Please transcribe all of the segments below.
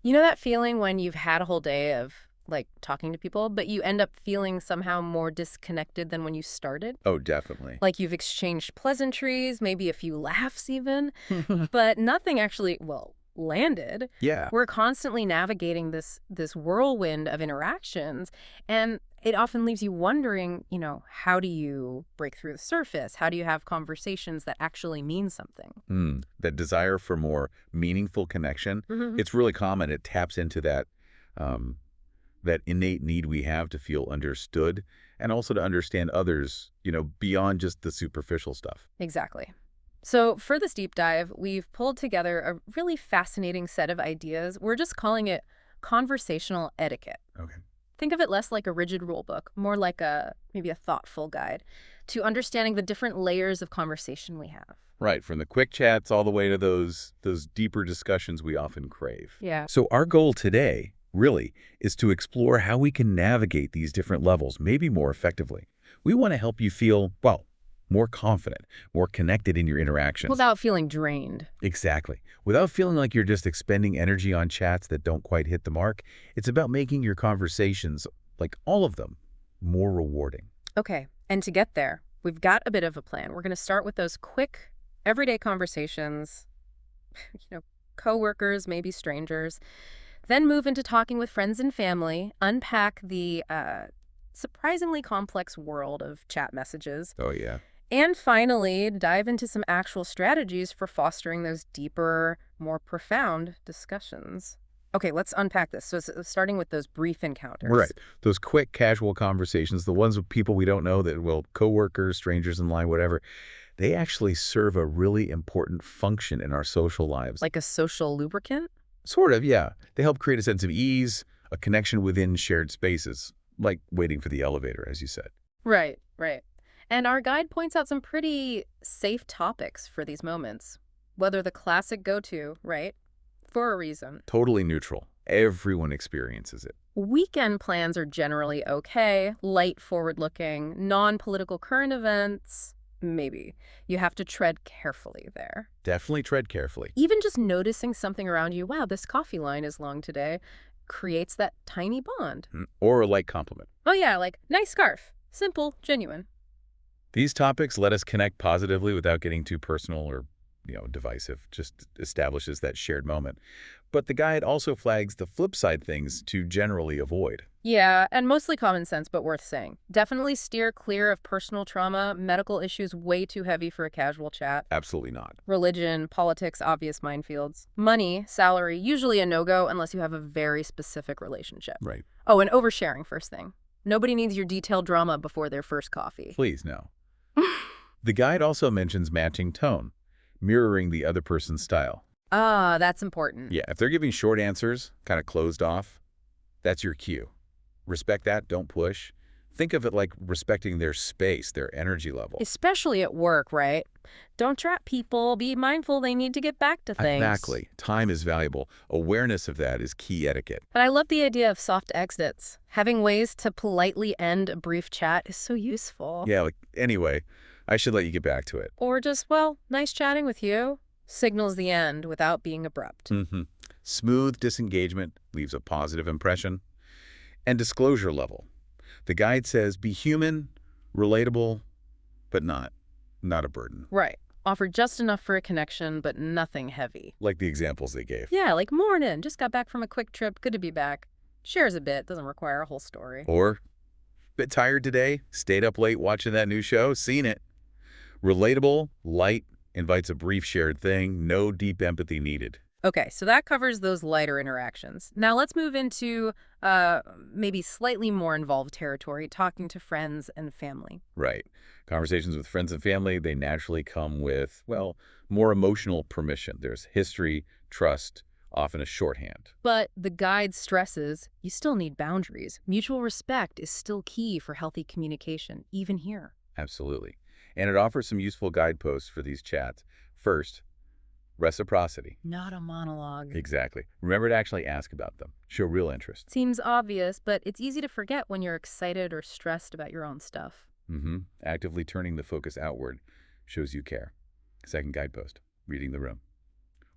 You know that feeling when you've had a whole day of, like, talking to people, but you end up feeling somehow more disconnected than when you started? Oh, definitely. Like you've exchanged pleasantries, maybe a few laughs even, but nothing actually, well, landed. Yeah. We're constantly navigating this whirlwind of interactions, and it often leaves you wondering, how do you break through the surface? How do you have conversations that actually mean something? That desire for more meaningful connection, Hmm. it's really common. It taps into um, that innate need we have to feel understood and also to understand others, beyond just the superficial stuff. Exactly. So, for this deep dive, we've pulled together a really fascinating set of ideas. We're just calling it conversational etiquette. Okay. Think of it less like a rigid rule book, more like maybe a thoughtful guide to understanding the different layers of conversation we have. Right, from the quick chats all the way to those deeper discussions we often crave. Yeah. So our goal today, really, is to explore how we can navigate these different levels, maybe more effectively. We want to help you feel, well, more confident, more connected in your interactions. Without feeling drained. Exactly. Without feeling like you're just expending energy on chats that don't quite hit the mark, it's about making your conversations, like all of them, more rewarding. Okay. And to get there, we've got a bit of a plan. We're going to start with those quick, everyday conversations, you know, coworkers, maybe strangers, then move into talking with friends and family, unpack the surprisingly complex world of chat messages, Oh, yeah. and finally dive into some actual strategies for fostering those deeper, more profound discussions. Okay, let's unpack this. So, starting with those brief Right. encounters. Those quick, casual conversations, the ones with people we don't know that, well, coworkers, strangers in line, whatever, they actually serve a really important function in our social lives. Like a social lubricant? Sort of, yeah. They help create a sense of ease, a connection within shared spaces, like waiting for the elevator, as you said. Right, right. And our guide points out some pretty safe topics for these moments. Whether the classic go to, right? For a reason. Totally neutral. Everyone experiences it. Weekend plans are generally okay, light, forward looking, non political current events, maybe. You have to tread carefully there. Definitely tread carefully. Even just noticing something around you, wow, this coffee line is long today, creates that tiny bond. Or a light compliment. Oh, yeah, like, nice scarf. Simple, genuine. These topics let us connect positively without getting too personal or, divisive. Just establishes that shared moment. But the guide also flags the flip side things to generally avoid. Yeah, and mostly common sense, but worth saying. Definitely steer clear of personal trauma, medical issues way too heavy for a casual chat. Absolutely not. Religion, politics, obvious minefields. Money, salary, usually a no-go unless you have a very specific relationship. Right. Oh, and oversharing first thing. Nobody needs your detailed drama before their first coffee. Please, no. The guide also mentions matching tone, mirroring the other person's style. Ah, that's important. Yeah, if they're giving short answers, kind of closed off, that's your cue. Respect that, don't push. Think of it like respecting their space, their energy level. Especially at work, right? Don't trap people. Be mindful they need to get back to things. Exactly. Time is valuable. Awareness of that is key etiquette. But I love the idea of soft exits. Having ways to politely end a brief chat is so useful. Yeah, anyway, I should let you get back to it. Or just, well, nice chatting with you. Signals the end without being abrupt. Smooth disengagement leaves a positive impression. And disclosure level. The guide says be human, relatable, but not a burden. Right. Offer just enough for a connection, but nothing heavy. Like the examples they gave. Yeah, like morning. Just got back from a quick trip. Good to be back. Shares a bit. Doesn't require a whole story. Or, bit tired today, stayed up late watching that new show, seen it. Relatable, light, invites a brief shared thing, no deep empathy needed. Okay, so that covers those lighter interactions. Now let's move into maybe slightly more involved territory, talking to friends and family. Right. Conversations with friends and family, they naturally come with, well, more emotional permission. There's history, trust, often a shorthand. But the guide stresses you still need boundaries. Mutual respect is still key for healthy communication, even here. Absolutely. And it offers some useful guideposts for these chats. First, reciprocity. Not a monologue. Exactly. Remember to actually ask about them. Show real interest. Seems obvious, but it's easy to forget when you're excited or stressed about your own stuff. Actively turning the focus outward shows you care. Second guidepost, reading the room.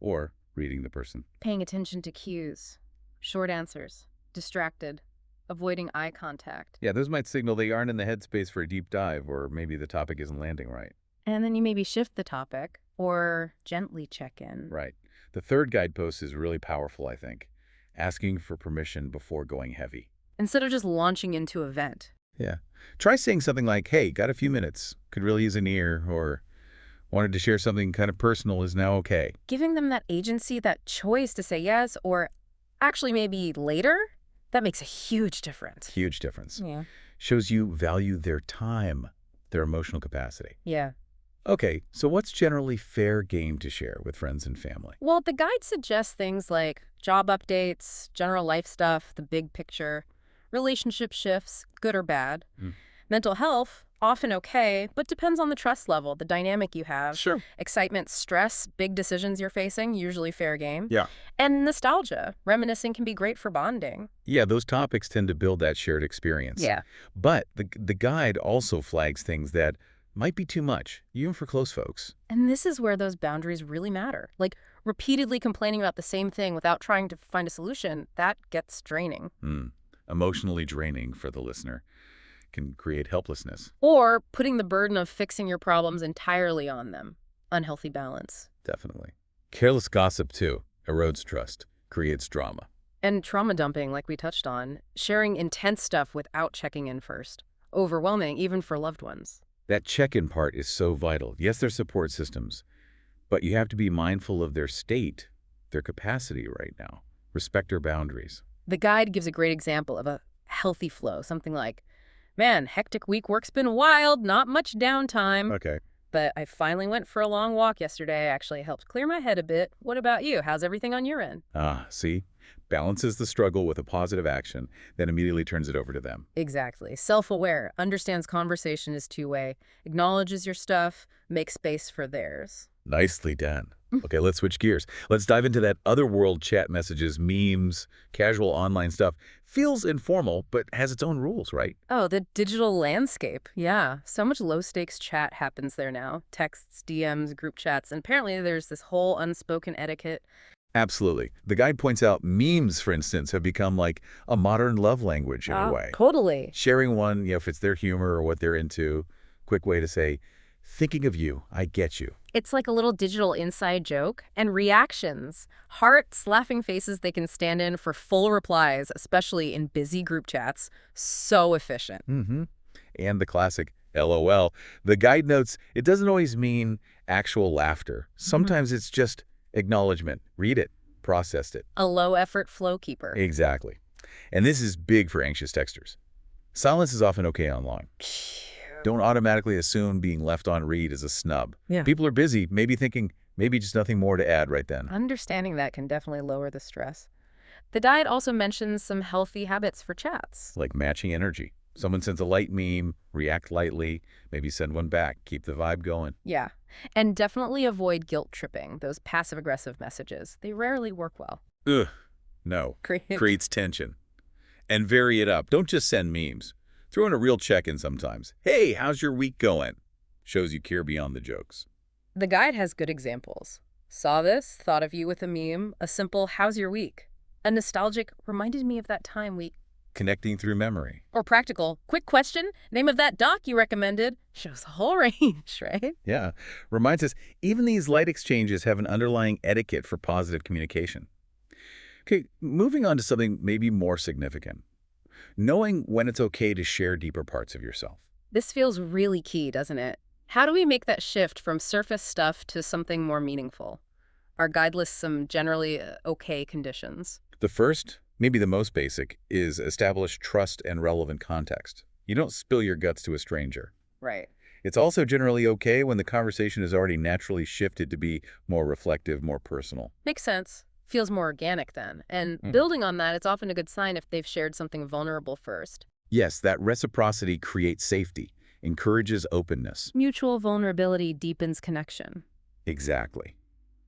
Or reading the person. Paying attention to cues. Short answers, distracted, avoiding eye contact. Yeah, those might signal they aren't in the headspace for a deep dive, or maybe the topic isn't landing right. And then you maybe shift the topic or gently check in. Right. The third guidepost is really powerful, I think. Asking for permission before going heavy. Instead of just launching into a vent. Yeah. Try saying something like, hey, got a few minutes, could really use an ear, or wanted to share something kind of personal, is now okay. Giving them that agency, that choice to say yes or actually maybe later, that makes a huge difference. Huge difference. Yeah. Shows you value their time, their emotional capacity. Yeah. Okay, so what's generally fair game to share with friends and family? Well, the guide suggests things like job updates, general life stuff, the big picture, relationship shifts, good or bad. Mm. Mental health, often okay, but depends on the trust level, the dynamic you have. Sure. Excitement, stress, big decisions you're facing, usually fair game. Yeah. And nostalgia, reminiscing can be great for bonding. Yeah, those topics tend to build that shared experience. Yeah. But the guide also flags things that might be too much, even for close folks. And this is where those boundaries really matter. Like repeatedly complaining about the same thing without trying to find a solution, that gets draining. Emotionally draining for the listener. Can create helplessness. Or putting the burden of fixing your problems entirely on them. Unhealthy balance. Definitely. Careless gossip, too, erodes trust, creates drama. And trauma dumping, like we touched on, sharing intense stuff without checking in first. Overwhelming, even for loved ones. That check-in part is so vital. Yes, they're support systems, but you have to be mindful of their state, their capacity right now. Respect their boundaries. The guide gives a great example of a healthy flow, something like, man, hectic week work's been wild, not much downtime. Okay. But I finally went for a long walk yesterday. Actually helped clear my head a bit. What about you? How's everything on your end? See? Balances the struggle with a positive action, then immediately turns it over to them. Exactly. Self-aware, understands conversation is two-way, acknowledges your stuff, makes space for theirs. Nicely done. Okay, let's switch gears. Let's dive into that other world chat messages, memes, casual online stuff. Feels informal, but has its own rules, right? Oh, the digital landscape. Yeah. So much low-stakes chat happens there now. Texts, DMs, group chats, and apparently there's this whole unspoken etiquette. Absolutely. The guide points out memes, for instance, have become like a modern love language in a way. Totally. Sharing one, if it's their humor or what they're into, quick way to say, thinking of you, I get you. It's like a little digital inside joke. And reactions. Hearts, laughing faces they can stand in for full replies, especially in busy group chats. So efficient. And the classic LOL. The guide notes it doesn't always mean actual laughter. Sometimes it's just acknowledgement. Read it. Processed it. A low-effort flow keeper. Exactly. And this is big for anxious texters. Silence is often okay online. Don't automatically assume being left on read is a snub. Yeah. People are busy, maybe thinking, maybe just nothing more to add right then. Understanding that can definitely lower the stress. The diet also mentions some healthy habits for chats. Like matching energy. Someone sends a light meme, react lightly, maybe send one back, keep the vibe going. Yeah. And definitely avoid guilt tripping, those passive-aggressive messages. They rarely work well. Ugh, no. Creates tension. And vary it up. Don't just send memes. Throw in a real check-in sometimes. Hey, how's your week going? Shows you care beyond the jokes. The guide has good examples. Saw this, thought of you with a meme, a simple how's your week? A nostalgic reminded me of that time we... Connecting through memory. Or practical, quick question, name of that doc you recommended. Shows the whole range, right? Yeah. Reminds us, even these light exchanges have an underlying etiquette for positive communication. Okay, moving on to something maybe more significant. Knowing when it's okay to share deeper parts of yourself. This feels really key, doesn't it? How do we make that shift from surface stuff to something more meaningful? Our guide lists some generally okay conditions. The first, maybe the most basic, is establish trust and relevant context. You don't spill your guts to a stranger. Right. It's also generally okay when the conversation is already naturally shifted to be more reflective, more personal. Makes sense. Feels more organic then. And building on that, it's often a good sign if they've shared something vulnerable first. Yes, that reciprocity creates safety, encourages openness. Mutual vulnerability deepens connection. Exactly.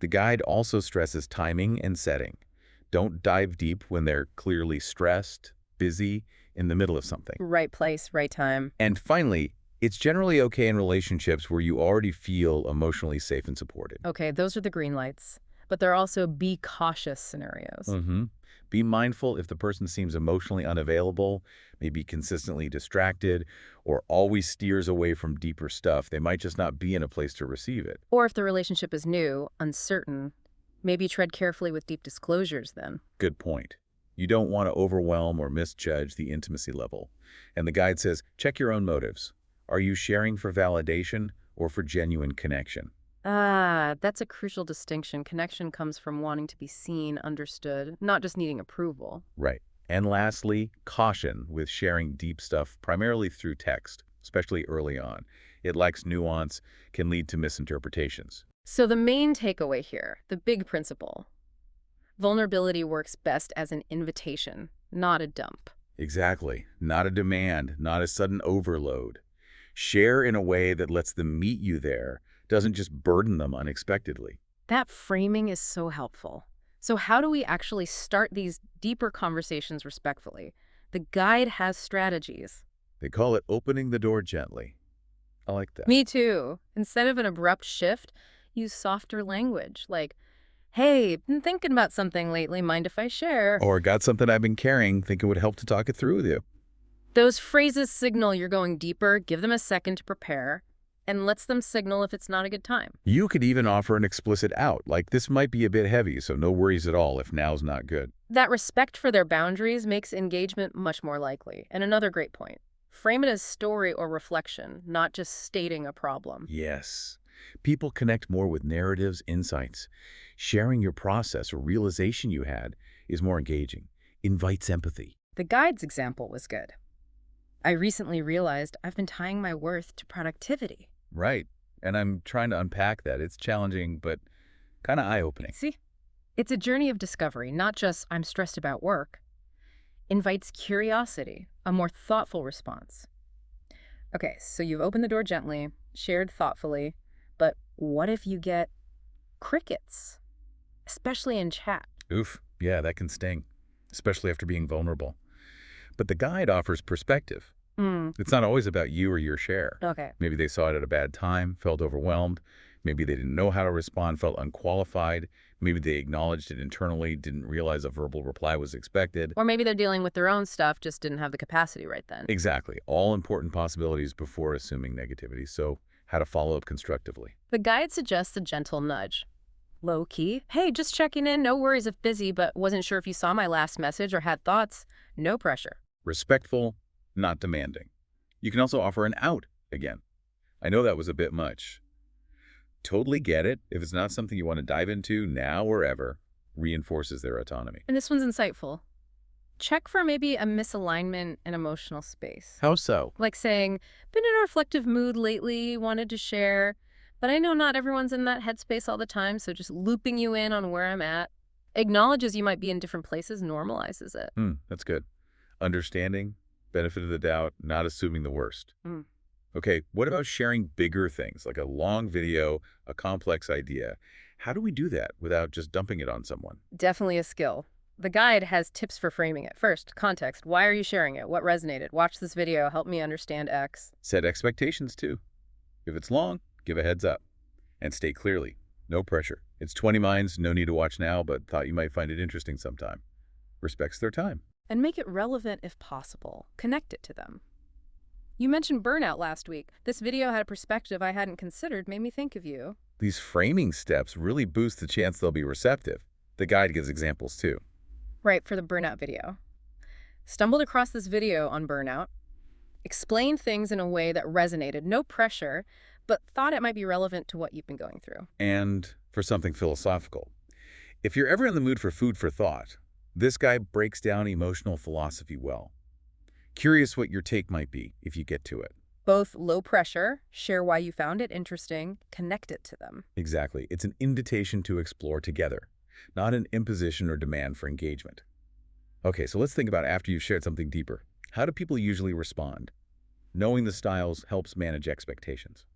The guide also stresses timing and setting. Don't dive deep when they're clearly stressed, busy, in the middle of something. Right place, right time. And finally, it's generally okay in relationships where you already feel emotionally safe and supported. Okay, those are the green lights. but there are also be cautious scenarios. Mm-hmm. Be mindful if the person seems emotionally unavailable, maybe consistently distracted, or always steers away from deeper stuff. They might just not be in a place to receive it. Or if the relationship is new, uncertain, maybe tread carefully with deep disclosures then. Good point. You don't want to overwhelm or misjudge the intimacy level. And the guide says, check your own motives. Are you sharing for validation or for genuine connection? Ah, that's a crucial distinction. Connection comes from wanting to be seen, understood, not just needing approval. Right. And lastly, caution with sharing deep stuff primarily through text, especially early on. It lacks nuance, can lead to misinterpretations. So the main takeaway here, the big principle, vulnerability works best as an invitation, not a dump. Exactly. Not a demand, not a sudden overload. Share in a way that lets them meet you there, doesn't just burden them unexpectedly. That framing is so helpful. So how do we actually start these deeper conversations respectfully? The guide has strategies. They call it opening the door gently. I like that. Me too. Instead of an abrupt shift, use softer language like, hey, been thinking about something lately, mind if I share? Or got something I've been carrying, think it would help to talk it through with you. Those phrases signal you're going deeper, give them a second to prepare, and lets them signal if it's not a good time. You could even offer an explicit out, like this might be a bit heavy, so no worries at all if now's not good. That respect for their boundaries makes engagement much more likely. And another great point, frame it as story or reflection, not just stating a problem. Yes. People connect more with narratives, insights. Sharing your process or realization you had is more engaging, invites empathy. The guide's example was good. I recently realized I've been tying my worth to productivity. Right. And I'm trying to unpack that. It's challenging, but kind of eye-opening. See? It's a journey of discovery, not just I'm stressed about work. Invites curiosity, a more thoughtful response. Okay, so you've opened the door gently, shared thoughtfully, but what if you get crickets? Especially in chat. Oof. Yeah, that can sting, especially after being vulnerable. But the guide offers perspective. It's not always about you or your share. Okay. Maybe they saw it at a bad time, felt overwhelmed. Maybe they didn't know how to respond, felt unqualified. Maybe they acknowledged it internally, didn't realize a verbal reply was expected. Or maybe they're dealing with their own stuff, just didn't have the capacity right then. Exactly. All important possibilities before assuming negativity. So how to follow up constructively. The guide suggests a gentle nudge. Low key. Hey, just checking in. No worries if busy, but wasn't sure if you saw my last message or had thoughts. No pressure. Respectful, not demanding. You can also offer an out again. I know that was a bit much. Totally get it. If it's not something you want to dive into now or ever, reinforces their autonomy. And this one's insightful. Check for maybe a misalignment in emotional space. How so? Like saying, been in a reflective mood lately, wanted to share, but I know not everyone's in that headspace all the time, so just looping you in on where I'm at. Acknowledges you might be in different places, normalizes it. That's good. Understanding, benefit of the doubt, not assuming the worst. Okay, what about sharing bigger things, like a long video, a complex idea? How do we do that without just dumping it on someone? Definitely a skill. The guide has tips for framing it. First, context. Why are you sharing it? What resonated? Watch this video. Help me understand X. Set expectations, too. If it's long, give a heads up. And state clearly. No pressure. It's 20 minds, no need to watch now, but thought you might find it interesting sometime. Respects their time. And make it relevant if possible. Connect it to them. You mentioned burnout last week. This video had a perspective I hadn't considered, made me think of you. These framing steps really boost the chance they'll be receptive. The guide gives examples, too. Right, for the burnout video. Stumbled across this video on burnout. Explained things in a way that resonated, no pressure, but thought it might be relevant to what you've been going through. And for something philosophical. If you're ever in the mood for food for thought, this guy breaks down emotional philosophy well. Curious what your take might be if you get to it. Both low pressure, share why you found it interesting, connect it to them. Exactly. It's an invitation to explore together, not an imposition or demand for engagement. Okay, so let's think about after you've shared something deeper. How do people usually respond? Knowing the styles helps manage expectations.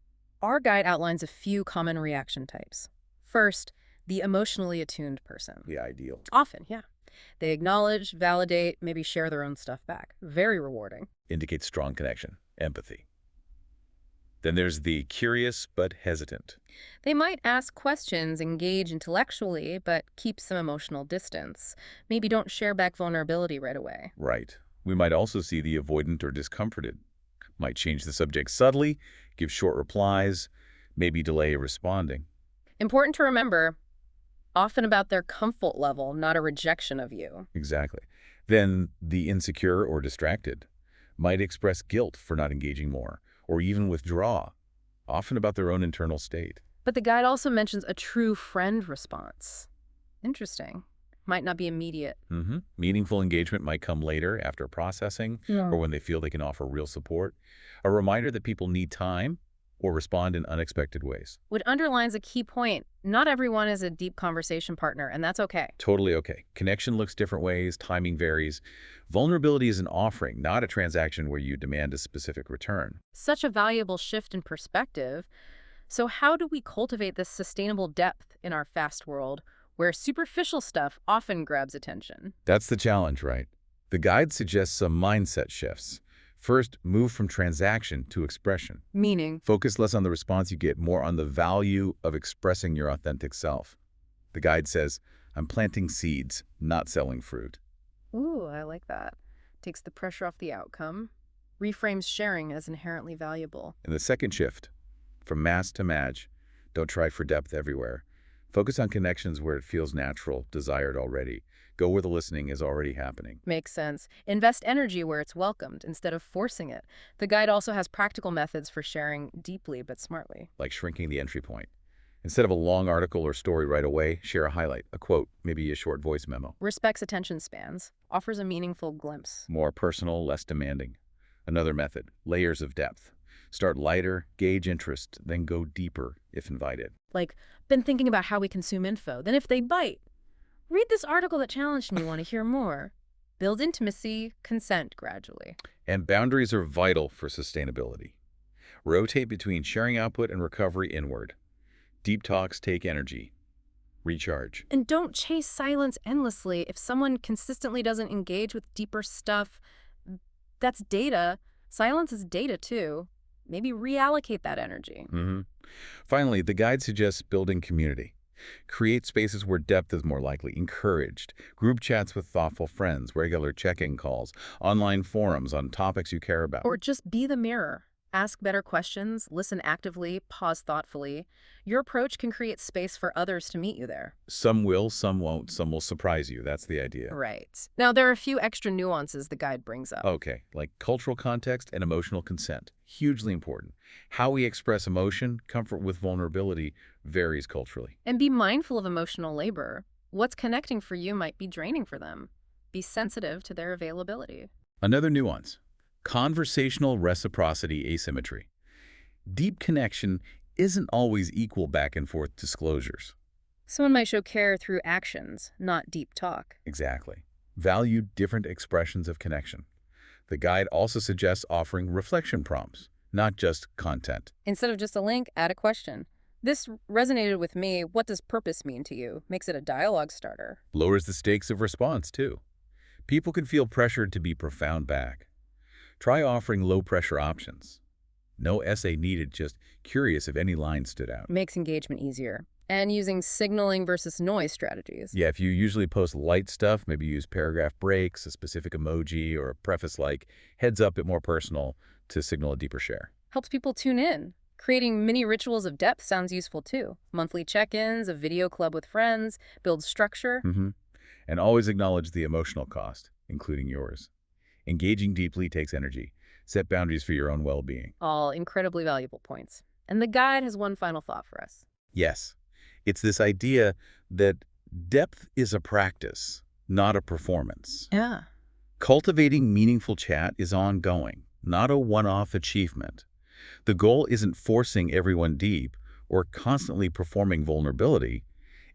Our guide outlines a few common reaction types. First, the emotionally attuned person. The ideal. Often, yeah. They acknowledge, validate, maybe share their own stuff back. Very rewarding. Indicates strong connection, empathy. Then there's the curious but hesitant. They might ask questions, engage intellectually, but keep some emotional distance. Maybe don't share back vulnerability right away. Right. We might also see the avoidant or discomforted. Might change the subject subtly, give short replies, maybe delay responding. Important to remember, often about their comfort level, not a rejection of you. Exactly. Then the insecure or distracted might express guilt for not engaging more, or even withdraw, often about their own internal state. But the guide also mentions a true friend response. Interesting. Might not be immediate. Meaningful engagement might come later after processing Yeah. or when they feel they can offer real support. A reminder that people need time or respond in unexpected ways. Which underlines a key point. Not everyone is a deep conversation partner, and that's okay. Totally okay. Connection looks different ways, timing varies. Vulnerability is an offering, not a transaction where you demand a specific return. Such a valuable shift in perspective. So how do we cultivate this sustainable depth in our fast world where superficial stuff often grabs attention? That's the challenge, right? The guide suggests some mindset shifts. First, move from transaction to expression. Meaning? Focus less on the response you get, more on the value of expressing your authentic self. The guide says, I'm planting seeds, not selling fruit. Ooh, I like that. Takes the pressure off the outcome. Reframes sharing as inherently valuable. In the second shift, from mass to madge, don't try for depth everywhere. Focus on connections where it feels natural, desired already. Go where the listening is already happening. Makes sense. Invest energy where it's welcomed instead of forcing it. The guide also has practical methods for sharing deeply but smartly. Like shrinking the entry point. Instead of a long article or story right away, share a highlight, a quote, maybe a short voice memo. Respects attention spans. Offers a meaningful glimpse. More personal, less demanding. Another method, layers of depth. Start lighter, gauge interest, then go deeper if invited. Like, been thinking about how we consume info. Then if they bite, read this article that challenged me, want to hear more. Build intimacy, consent gradually. And boundaries are vital for sustainability. Rotate between sharing output and recovery inward. Deep talks take energy. Recharge. And don't chase silence endlessly. If someone consistently doesn't engage with deeper stuff, that's data. Silence is data too. Maybe reallocate that energy. Finally, the guide suggests building community. Create spaces where depth is more likely encouraged. Group chats with thoughtful friends, regular check-in calls, online forums on topics you care about. Or just be the mirror. Ask better questions, listen actively, pause thoughtfully. Your approach can create space for others to meet you there. Some will, some won't, some will surprise you. That's the idea. Right. Now, there are a few extra nuances the guide brings up. Okay, like cultural context and emotional consent. Hugely important. How we express emotion, comfort with vulnerability, varies culturally. And be mindful of emotional labor. What's connecting for you might be draining for them. Be sensitive to their availability. Another nuance. Conversational reciprocity asymmetry. Deep connection isn't always equal back and forth disclosures. Someone might show care through actions, not deep talk. Exactly. Value different expressions of connection. The guide also suggests offering reflection prompts, not just content. Instead of just a link, add a question. This resonated with me. What does purpose mean to you? Makes it a dialogue starter. Lowers the stakes of response, too. People can feel pressured to be profound back. Try offering low-pressure options. No essay needed, just curious if any line stood out. Makes engagement easier. And using signaling versus noise strategies. Yeah, if you usually post light stuff, maybe use paragraph breaks, a specific emoji, or a preface like heads up, bit more personal to signal a deeper share. Helps people tune in. Creating mini rituals of depth sounds useful too. Monthly check-ins, a video club with friends, builds structure. And always acknowledge the emotional cost, including yours. Engaging deeply takes energy. Set boundaries for your own well-being. All incredibly valuable points. And the guide has one final thought for us. Yes, it's this idea that depth is a practice, not a performance. Yeah. Cultivating meaningful chat is ongoing, not a one-off achievement. The goal isn't forcing everyone deep or constantly performing vulnerability.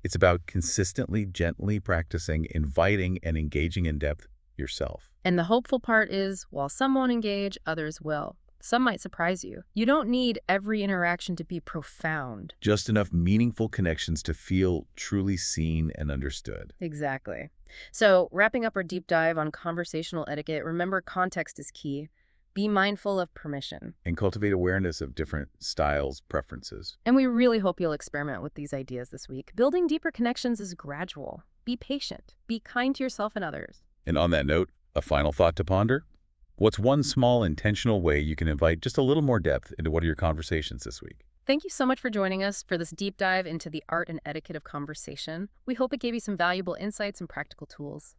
It's about consistently, gently practicing, inviting, and engaging in depth yourself. And the hopeful part is, while some won't engage, others will. Some might surprise you. You don't need every interaction to be profound. Just enough meaningful connections to feel truly seen and understood. Exactly. So, wrapping up our deep dive on conversational etiquette, remember context is key. Be mindful of permission. And cultivate awareness of different styles, preferences. And we really hope you'll experiment with these ideas this week. Building deeper connections is gradual. Be patient. Be kind to yourself and others. And on that note, a final thought to ponder? What's one small intentional way you can invite just a little more depth into one of your conversations this week? Thank you so much for joining us for this deep dive into the art and etiquette of conversation. We hope it gave you some valuable insights and practical tools.